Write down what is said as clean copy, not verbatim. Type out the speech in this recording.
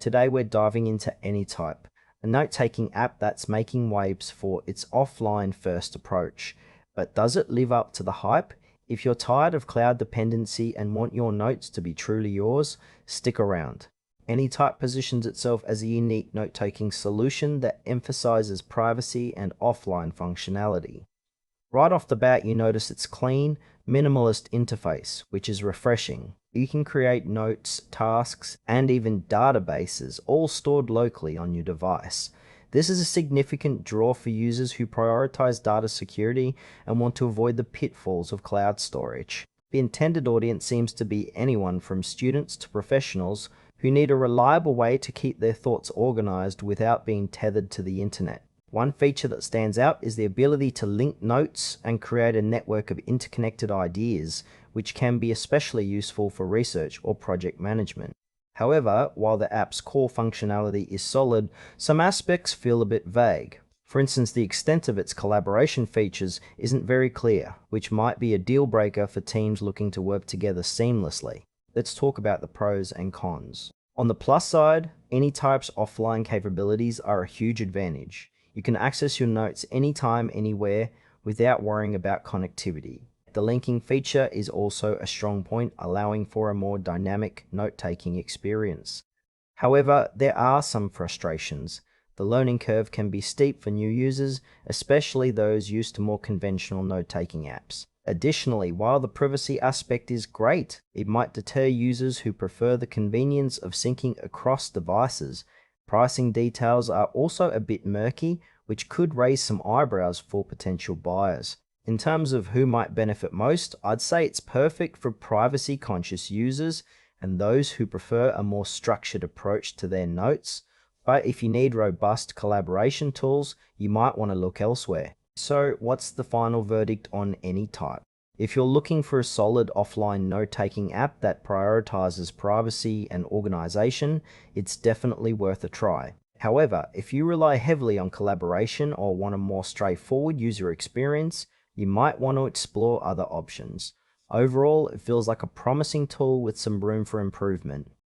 Today we're diving into Anytype, a note-taking app that's making waves for its offline first approach. But does it live up to the hype? If you're tired of cloud dependency and want your notes to be truly yours, stick around. Anytype positions itself as a unique note-taking solution that emphasizes privacy and offline functionality. Right off the bat, you notice its clean, minimalist interface, which is refreshing. You can create notes, tasks, and even databases, all stored locally on your device. This is a significant draw for users who prioritize data security and want to avoid the pitfalls of cloud storage. The intended audience seems to be anyone from students to professionals who need a reliable way to keep their thoughts organized without being tethered to the internet. One feature that stands out is the ability to link notes and create a network of interconnected ideas, which can be especially useful for research or project management. However, while the app's core functionality is solid, some aspects feel a bit vague. For instance, the extent of its collaboration features isn't very clear, which might be a deal breaker for teams looking to work together seamlessly. Let's talk about the pros and cons. On the plus side, Anytype's offline capabilities are a huge advantage. You can access your notes anytime, anywhere, without worrying about connectivity. The linking feature is also a strong point, allowing for a more dynamic note-taking experience. However, there are some frustrations. The learning curve can be steep for new users, especially those used to more conventional note-taking apps. Additionally, while the privacy aspect is great, it might deter users who prefer the convenience of syncing across devices. Pricing details are also a bit murky, which could raise some eyebrows for potential buyers. In terms of who might benefit most, I'd say it's perfect for privacy-conscious users and those who prefer a more structured approach to their notes. But if you need robust collaboration tools, you might want to look elsewhere. So what's the final verdict on Anytype? If you're looking for a solid offline note-taking app that prioritizes privacy and organization, it's definitely worth a try. However, if you rely heavily on collaboration or want a more straightforward user experience, you might want to explore other options. Overall, it feels like a promising tool with some room for improvement.